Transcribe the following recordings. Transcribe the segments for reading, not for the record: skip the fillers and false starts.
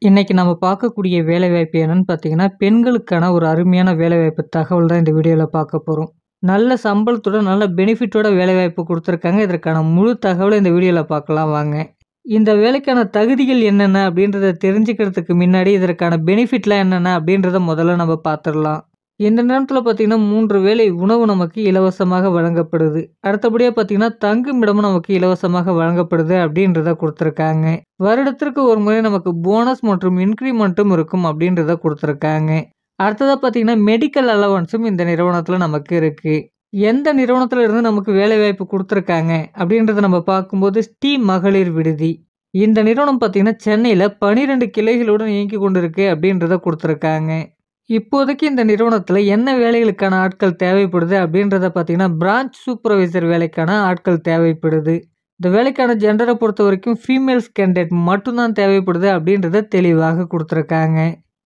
இன்னைக்கு நம்ம பார்க்கக்கூடிய வேலைவாய்ப்பு என்னன்னு பார்த்தீங்கன்னா, பெண்களுக்கான ஒரு அருமையான வேலைவாய்ப்பு தகவல் தான் இந்த வீடியோல பார்க்க போறோம். நல்ல சம்பளத்தோட, நல்ல பெனிஃபிட்டோட வேலைவாய்ப்பு குடுத்துருக்காங்க. இதற்கான முழு தகவல இந்த வீடியோல பார்க்கலாம் வாங்க. இந்த வேலைக்கான தகுதிகள் என்னென்ன அப்படின்றத தெரிஞ்சுக்கிறதுக்கு முன்னாடி, இதற்கான பெனிஃபிட்லாம் என்னென்ன அப்படின்றத முதல்ல நம்ம பார்த்துரலாம். இந்த நேரத்தில பார்த்தீங்கன்னா, 3 வேளை உணவு நமக்கு இலவசமாக வழங்கப்படுது. அடுத்தபடியா பார்த்தீங்கன்னா, தங்குமிடமும் நமக்கு இலவசமாக வழங்கப்படுது அப்படின்றத குடுத்துருக்காங்க. வருடத்திற்கு ஒரு முறை நமக்கு போனஸ் மற்றும் இன்கிரிமென்ட்டும் இருக்கும் அப்படின்றத குடுத்துருக்காங்க. அடுத்ததா பார்த்தீங்கன்னா, மெடிக்கல் அலவன்ஸும் இந்த நிறுவனத்தில நமக்கு இருக்கு. எந்த நிறுவனத்தில இருந்து நமக்கு வேலைவாய்ப்பு குடுத்துருக்காங்க அப்படின்றத நம்ம பார்க்கும்போது, ஸ்ரீ மகளிர் விடுதி. இந்த நிறுவனம் பார்த்தீங்கன்னா, சென்னையில 12 கிளைகளுடன் இயங்கிக் கொண்டிருக்கு அப்படின்றத குடுத்துருக்காங்க. இப்போதைக்கு இந்த நிறுவனத்தில என்ன வேலைகளுக்கான ஆட்கள் தேவைப்படுது அப்படின்றத பார்த்தீங்கன்னா, பிரான்ச் சூப்பர்வைசர் வேலைக்கான ஆட்கள் தேவைப்படுது. இந்த வேலைக்கான ஜெண்டர பொறுத்தவரைக்கும் ஃபீமேல்ஸ் கேண்டிடேட் மட்டும் தான் தேவைப்படுது அப்படின்றத தெளிவாக குடுத்துருக்காங்க.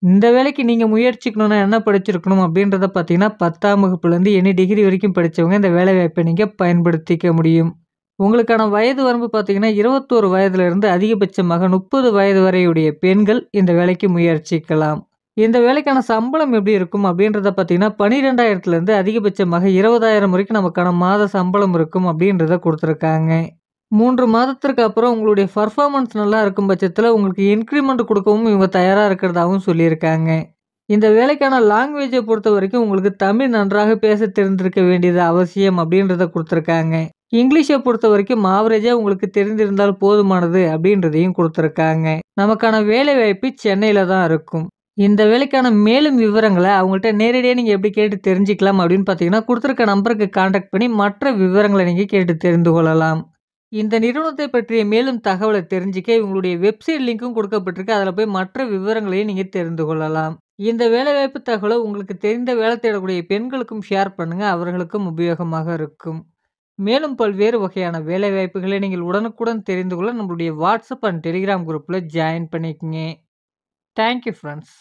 இந்த வேலைக்கு நீங்க முயற்சிக்கணும்னா என்ன படிச்சிருக்கணும் அப்படின்றத பார்த்தீங்கன்னா, 10ஆம் வகுப்புலேருந்து எனி டிகிரி வரைக்கும் படிச்சவங்க இந்த வேலைவாய்ப்பை நீங்க பயன்படுத்திக்க முடியும். உங்களுக்கான வயது வரம்பு பார்த்தீங்கன்னா, 21 வயதிலிருந்து அதிகபட்சமாக 30 வயது வரையுடைய பெண்கள் இந்த வேலைக்கு முயற்சிக்கலாம். இந்த வேலைக்கான சம்பளம் எப்படி இருக்கும் அப்படின்றத பார்த்தீங்கன்னா, 12,000லேருந்து அதிகபட்சமாக 20,000 வரைக்கும் நமக்கான மாத சம்பளம் இருக்கும் அப்படின்றத குடுத்துருக்காங்க. 3 மாதத்திற்கு அப்புறம் உங்களுடைய பெர்ஃபார்மன்ஸ் நல்லா இருக்கும் பட்சத்தில உங்களுக்கு இன்கிரிமெண்ட் குடுக்கவும் இவங்க தயாரா இருக்கிறதாவும் சொல்லியிருக்காங்க. இந்த வேலைக்கான லாங்குவேஜ பொறுத்தவரைக்கும் உங்களுக்கு தமிழ் நன்றாக பேச தெரிந்திருக்க வேண்டியது அவசியம் அப்படின்றத குடுத்துருக்காங்க. இங்கிலீஷ பொறுத்தவரைக்கும் ஆவரேஜா உங்களுக்கு தெரிந்திருந்தால் போதுமானது அப்படின்றதையும் குடுத்துருக்காங்க. நமக்கான வேலைவாய்ப்பு சென்னையில தான் இருக்கும். இந்த வேலைக்கான மேலும் விவரங்கள அவங்கள்ட்ட நேரடியா நீங்க எப்படி கேட்டு தெரிஞ்சுக்கலாம் அப்படின்னு பார்த்தீங்கன்னா, குடுத்துருக்க நம்பருக்கு கான்டாக்ட் பண்ணி மற்ற விவரங்கள நீங்க கேட்டு தெரிந்து கொள்ளலாம். இந்த நிறுவனத்தை பற்றிய மேலும் தகவல தெரிஞ்சுக்க இவங்களுடைய வெப்சைட் லிங்க்கும் கொடுக்கப்பட்டிருக்கு. அதில போய் மற்ற விவரங்களையும் நீங்க தெரிந்து கொள்ளலாம். இந்த வேலைவாய்ப்பு தகவல உங்களுக்கு தெரிந்த வேலை தேடக்கூடிய பெண்களுக்கும் ஷேர் பண்ணுங்க. அவர்களுக்கும் உபயோகமாக இருக்கும். மேலும் பல்வேறு வகையான வேலைவாய்ப்புகளை நீங்கள் உடனுக்குடன் தெரிந்து கொள்ள நம்மளுடைய வாட்ஸ்அப் அண்ட் டெலிகிராம் குரூப்ல ஜாயின் பண்ணிக்கங்க. Thank you friends.